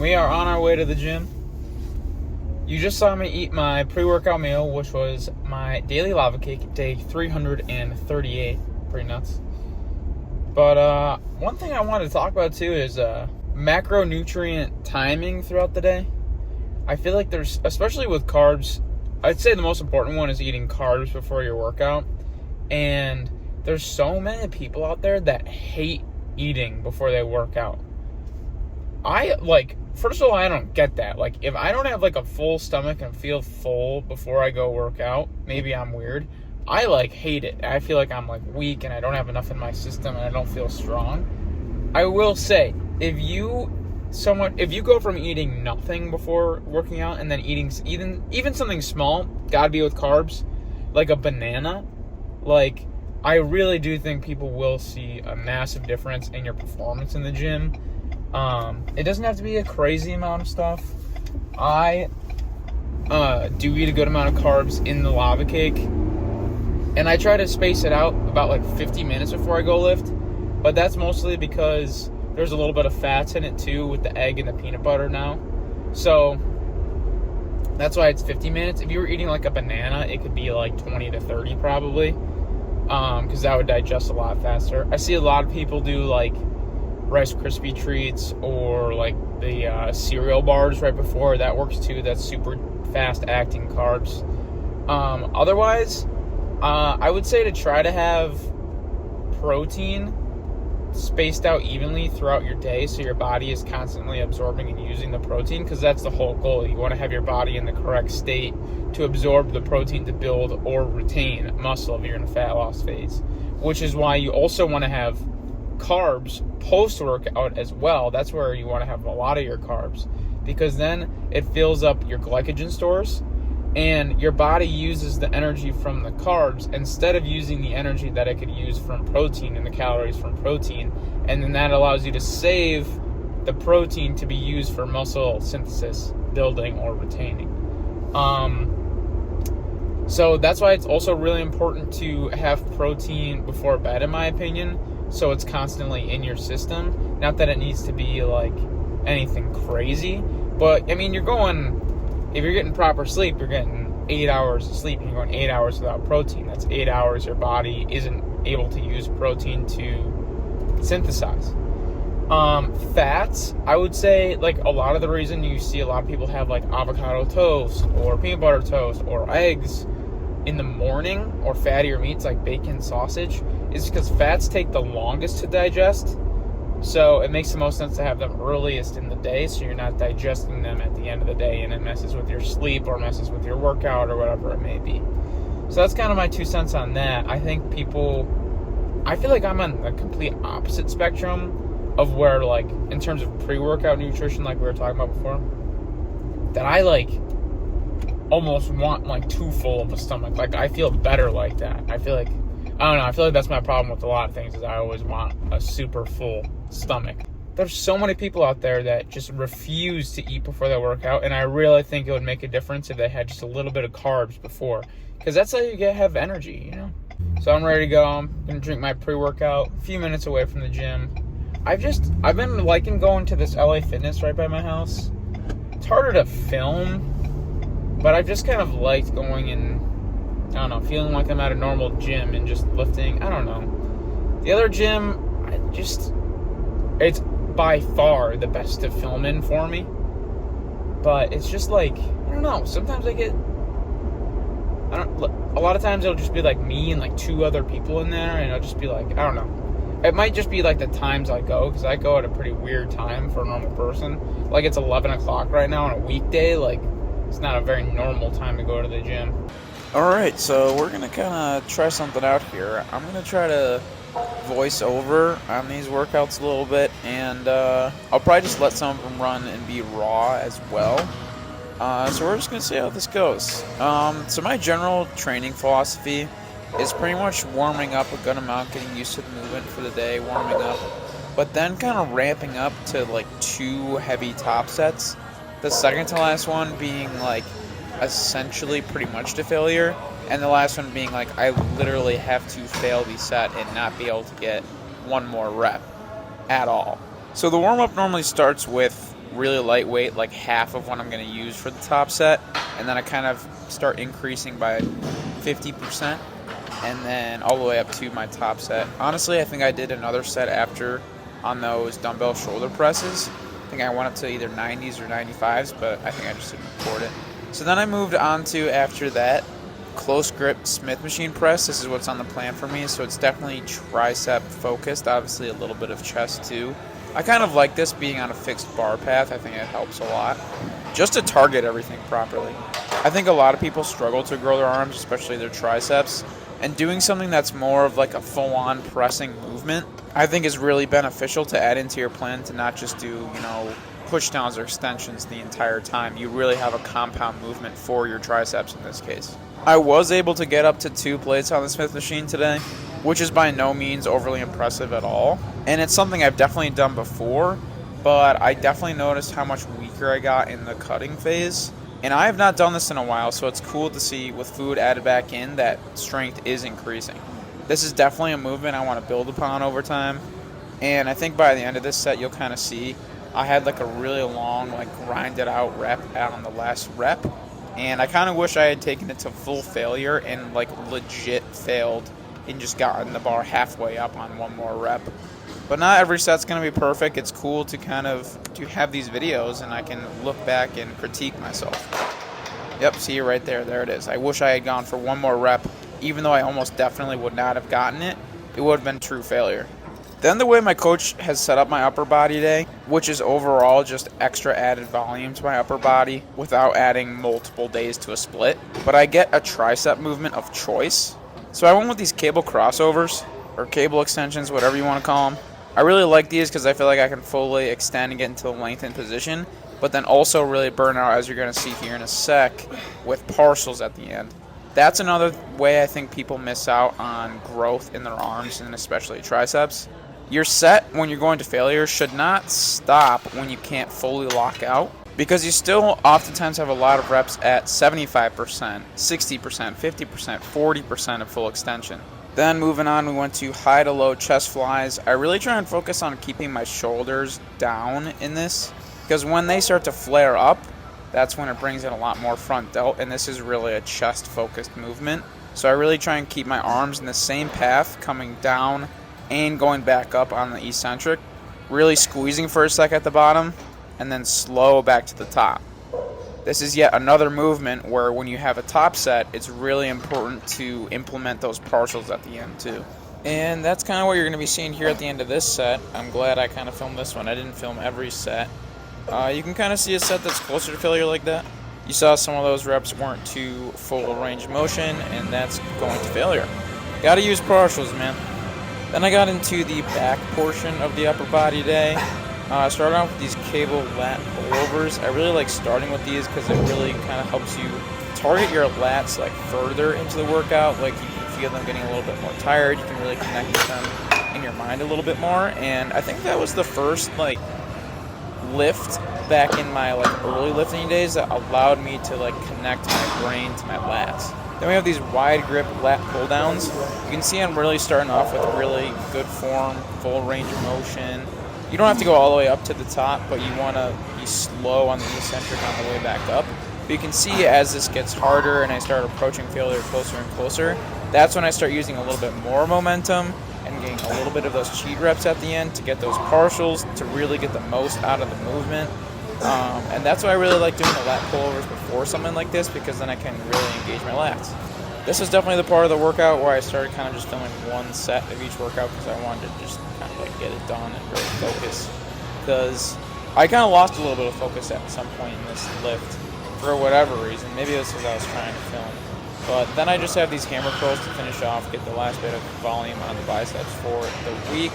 we are on our way to the gym. You just saw me eat my pre-workout meal, which was my daily lava cake, day 338. Pretty nuts. But one thing I wanted to talk about too is macronutrient timing throughout the day. I feel like there's, especially with carbs, I'd say the most important one is eating carbs before your workout. And there's so many people out there that hate eating before they work out. First of all, I don't get that. Like, if I don't have, a full stomach and feel full before I go work out, maybe I'm weird. I, hate it. I feel like I'm, weak and I don't have enough in my system and I don't feel strong. I will say, if you go from eating nothing before working out and then eating even something small, gotta be with carbs, like a banana, I really do think people will see a massive difference in your performance in the gym. It doesn't have to be a crazy amount of stuff. I do eat a good amount of carbs in the lava cake, and I try to space it out about 50 minutes before I go lift, but that's mostly because there's a little bit of fats in it too with the egg and the peanut butter now. So that's why it's 50 minutes. If you were eating a banana, it could be 20 to 30 probably, because that would digest a lot faster. I see a lot of people do Rice Krispie treats or the cereal bars right before. That works too. That's super fast acting carbs. Otherwise, I would say to try to have protein spaced out evenly throughout your day so your body is constantly absorbing and using the protein, because that's the whole goal. You want to have your body in the correct state to absorb the protein to build or retain muscle if you're in a fat loss phase, which is why you also want to have carbs post-workout as well. That's where you want to have a lot of your carbs, because then it fills up your glycogen stores and your body uses the energy from the carbs instead of using the energy that it could use from protein and the calories from protein, and then that allows you to save the protein to be used for muscle synthesis, building, or retaining. So that's why it's also really important to have protein before bed, in my opinion, so it's constantly in your system. Not that it needs to be anything crazy, but I mean, if you're getting proper sleep, you're getting 8 hours of sleep, and you're going 8 hours without protein. That's 8 hours your body isn't able to use protein to synthesize. Fats, I would say, a lot of the reason you see a lot of people have avocado toast or peanut butter toast or eggs in the morning, or fattier meats like bacon, sausage, is because fats take the longest to digest. So it makes the most sense to have them earliest in the day, so you're not digesting them at the end of the day and it messes with your sleep or messes with your workout or whatever it may be. So that's kind of my 2 cents on that. I feel like I'm on the complete opposite spectrum of where, in terms of pre-workout nutrition, like we were talking about before, that I almost want too full of a stomach. I feel better like that. I feel like that's my problem with a lot of things, is I always want a super full stomach. There's so many people out there that just refuse to eat before they work out, and I really think it would make a difference if they had just a little bit of carbs before, because that's how you have energy, So I'm ready to go. I'm going to drink my pre-workout a few minutes away from the gym. I've been liking going to this LA Fitness right by my house. It's harder to film, but I've just kind of liked going and, I don't know, feeling like I'm at a normal gym and just lifting. I don't know. The other gym, it's by far the best to film in for me. But it's just I don't know. Sometimes a lot of times it'll just be me and 2 other people in there, and it'll just be I don't know. It might just be the times I go, because I go at a pretty weird time for a normal person. It's 11 o'clock right now on a weekday. It's not a very normal time to go to the gym. Alright, so we're going to kind of try something out here. I'm going to try to voice over on these workouts a little bit, and I'll probably just let some of them run and be raw as well. So we're just going to see how this goes. So my general training philosophy is pretty much warming up a good amount, getting used to the movement for the day, warming up, but then kind of ramping up to 2 heavy top sets. The second to last one being essentially pretty much to failure, and the last one being I literally have to fail the set and not be able to get one more rep at all. So the warm-up normally starts with really lightweight, like half of what I'm going to use for the top set, and then I kind of start increasing by 50%, and then all the way up to my top set. Honestly, I think I did another set after on those dumbbell shoulder presses. I think I went up to either 90s or 95s, but I think I just didn't record it. So then I moved on to, after that, close grip Smith machine press. This is what's on the plan for me, so it's definitely tricep focused, obviously a little bit of chest too. I kind of like this being on a fixed bar path. I think it helps a lot just to target everything properly. I think a lot of people struggle to grow their arms, especially their triceps, and doing something that's more of like a full-on pressing movement I think is really beneficial to add into your plan, to not just do, push downs or extensions the entire time. You really have a compound movement for your triceps in this case. I was able to get up to 2 plates on the Smith machine today, which is by no means overly impressive at all. And it's something I've definitely done before, but I definitely noticed how much weaker I got in the cutting phase. And I have not done this in a while, so it's cool to see with food added back in that strength is increasing. This is definitely a movement I want to build upon over time. And I think by the end of this set, you'll kind of see I had like a really long, grinded out rep on the last rep. And I kind of wish I had taken it to full failure and legit failed and just gotten the bar halfway up on one more rep. But not every set's going to be perfect. It's cool to to have these videos and I can look back and critique myself. Yep, see you right there. There it is. I wish I had gone for one more rep. Even though I almost definitely would not have gotten it, it would have been true failure. Then the way my coach has set up my upper body day, which is overall just extra added volume to my upper body without adding multiple days to a split, but I get a tricep movement of choice. So I went with these cable crossovers, or cable extensions, whatever you want to call them. I really like these because I feel like I can fully extend and get into the lengthened position, but then also really burn out, as you're going to see here in a sec, with partials at the end. That's another way I think people miss out on growth in their arms and especially triceps. Your set, when you're going to failure, should not stop when you can't fully lock out, because you still oftentimes have a lot of reps at 75%, 60%, 50%, 40% of full extension. Then moving on, we went to high to low chest flies. I really try and focus on keeping my shoulders down in this, because when they start to flare up, that's when it brings in a lot more front delt, and this is really a chest-focused movement. So I really try and keep my arms in the same path, coming down and going back up on the eccentric, really squeezing for a sec at the bottom, and then slow back to the top. This is yet another movement where when you have a top set, it's really important to implement those partials at the end too. And that's kind of what you're going to be seeing here at the end of this set. I'm glad I kind of filmed this one. I didn't film every set. You can kind of see a set that's closer to failure like that. You saw some of those reps weren't too full range of motion, and that's going to failure. Got to use partials, man. Then I got into the back portion of the upper body day. I started off with these cable lat pullovers. I really like starting with these because it really kind of helps you target your lats further into the workout. You can feel them getting a little bit more tired. You can really connect with them in your mind a little bit more. And I think that was the first lift back in my early lifting days that allowed me to connect my brain to my lats. Then we have these wide grip lat pull downs. You can see I'm really starting off with really good form, full range of motion. You don't have to go all the way up to the top, but you want to be slow on the eccentric on the way back up. But you can see as this gets harder and I start approaching failure closer and closer, that's when I start using a little bit more momentum and getting a little bit of those cheat reps at the end to get those partials to really get the most out of the movement. And that's why I really like doing the lat pullovers before something like this, because then I can really engage my lats. This was definitely the part of the workout where I started kind of just filming one set of each workout because I wanted to just kind of get it done and really focus. Because I kind of lost a little bit of focus at some point in this lift for whatever reason. Maybe this was what I was trying to film. But then I just have these hammer curls to finish off, get the last bit of volume on the biceps for the week.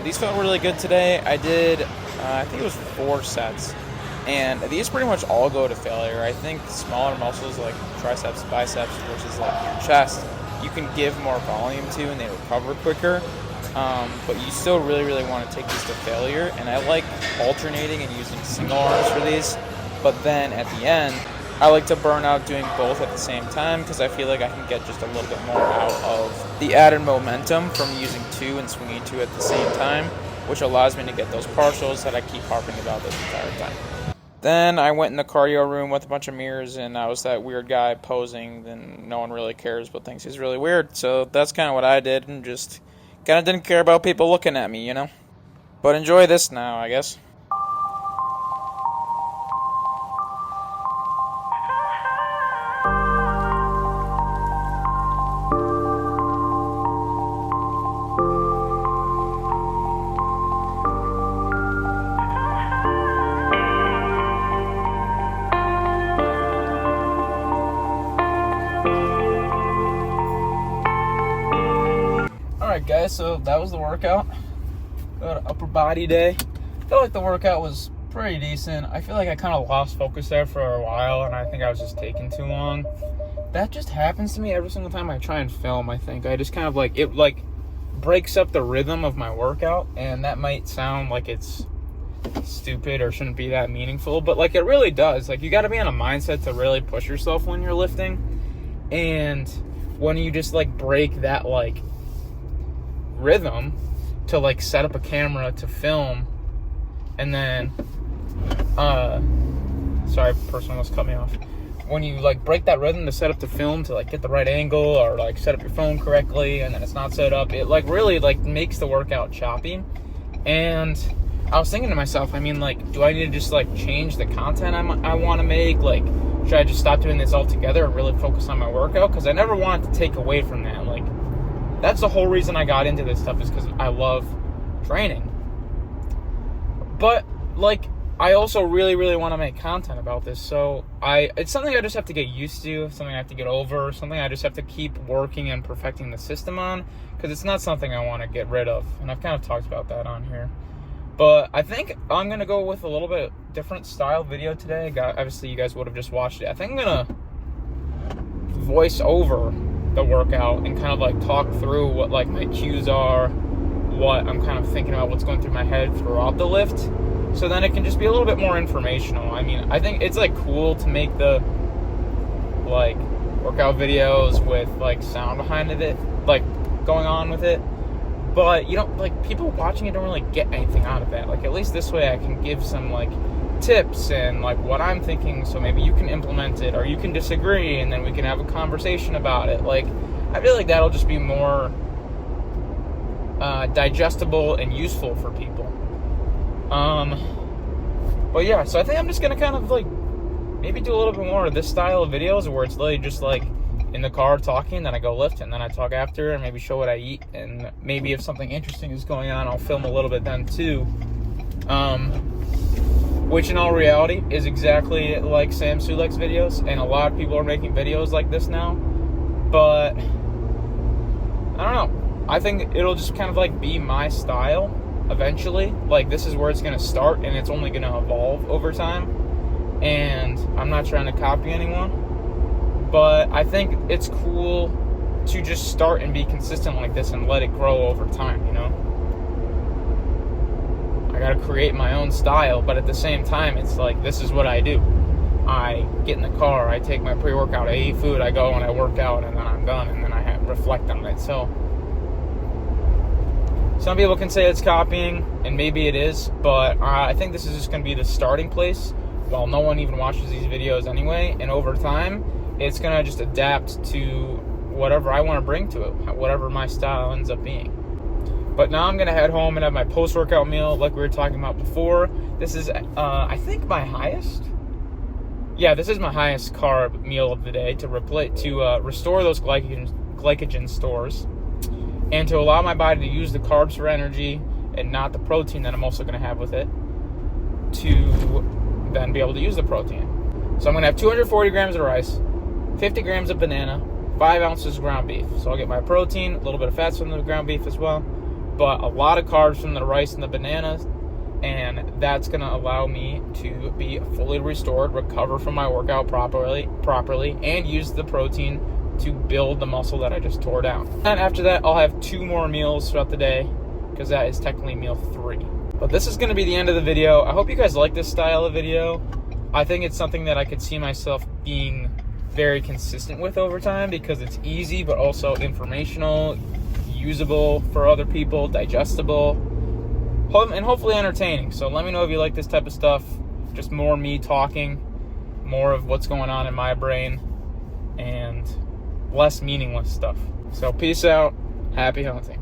These felt really good today. I did, I think it was 4 sets. And these pretty much all go to failure. I think smaller muscles like triceps, biceps versus your chest, you can give more volume to and they recover quicker. But you still really want to take these to failure. And I like alternating and using single arms for these. But then at the end, I like to burn out doing both at the same time because I feel like I can get just a little bit more out of the added momentum from using 2 and swinging 2 at the same time, which allows me to get those partials that I keep harping about this entire time. Then I went in the cardio room with a bunch of mirrors, and I was that weird guy posing, then no one really cares but thinks he's really weird. So that's kind of what I did, and just kind of didn't care about people looking at me, you know? But enjoy this now, I guess. Alright guys, so that was the workout. Upper body day. I feel like the workout was pretty decent. I feel like I kind of lost focus there for a while, and I think I was just taking too long. That just happens to me every single time I try and film, I think. I just kind of like, it like breaks up the rhythm of my workout, and that might sound like it's stupid or shouldn't be that meaningful, but like it really does. Like you got to be in a mindset to really push yourself when you're lifting, and when you just like break that like rhythm to like set up a camera to film, and then sorry, person almost cut me off. When you like break that rhythm to set up the film to like get the right angle or like set up your phone correctly, and then it's not set up, it like really like makes the workout choppy. And I was thinking to myself, I mean, like, do I need to just like change the content I want to make? Like, should I just stop doing this altogether and really focus on my workout? Because I never wanted to take away from that. Like, that's the whole reason I got into this stuff, is because I love training. But like, I also really, really want to make content about this. So it's something I just have to get used to, something I have to get over, something I just have to keep working and perfecting the system on, because it's not something I want to get rid of. And I've kind of talked about that on here. But I think I'm going to go with a little bit different style video today. Obviously, you guys would have just watched it. I think I'm going to voice over the workout and kind of like talk through what like my cues are, what I'm kind of thinking about, what's going through my head throughout the lift. So then it can just be a little bit more informational. I mean, I think it's like cool to make the like workout videos with like sound behind it, like going on with it. But you don't, like, people watching it don't really get anything out of that. Like, at least this way I can give some like tips and like what I'm thinking, so maybe you can implement it or you can disagree, and then we can have a conversation about it. Like, I feel like that'll just be more digestible and useful for people. But yeah, so I think I'm just gonna kind of like maybe do a little bit more of this style of videos where it's literally just like in the car talking, then I go lift, and then I talk after and maybe show what I eat, and maybe if something interesting is going on, I'll film a little bit then too. Which in all reality is exactly like Sam Sulek's videos, and a lot of people are making videos like this now. But I don't know, I think it'll just kind of like be my style eventually. Like, this is where it's going to start, and it's only going to evolve over time, and I'm not trying to copy anyone. But I think it's cool to just start and be consistent like this and let it grow over time, you know? I gotta create my own style, but at the same time, it's like, this is what I do. I get in the car, I take my pre-workout, I eat food, I go and I work out, and then I'm done, and then I reflect on it. So some people can say it's copying, and maybe it is, but I think this is just gonna be the starting place while no one even watches these videos anyway, and over time, it's going to just adapt to whatever I want to bring to it, whatever my style ends up being. But now I'm going to head home and have my post-workout meal like we were talking about before. This is, I think, my highest. Yeah, this is my highest carb meal of the day to restore those glycogen stores, and to allow my body to use the carbs for energy and not the protein that I'm also going to have with it, to then be able to use the protein. So I'm going to have 240 grams of rice, 50 grams of banana, 5 ounces of ground beef. So I'll get my protein, a little bit of fats from the ground beef as well, but a lot of carbs from the rice and the bananas, and that's going to allow me to be fully restored, recover from my workout properly, and use the protein to build the muscle that I just tore down. And after that, I'll have 2 more meals throughout the day, because that is technically meal 3. But this is going to be the end of the video. I hope you guys like this style of video. I think it's something that I could see myself being very consistent with over time, because it's easy but also informational, usable for other people, digestible, and hopefully entertaining. So let me know if you like this type of stuff. Just more me talking, more of what's going on in my brain, and less meaningless stuff. So peace out. Happy hunting.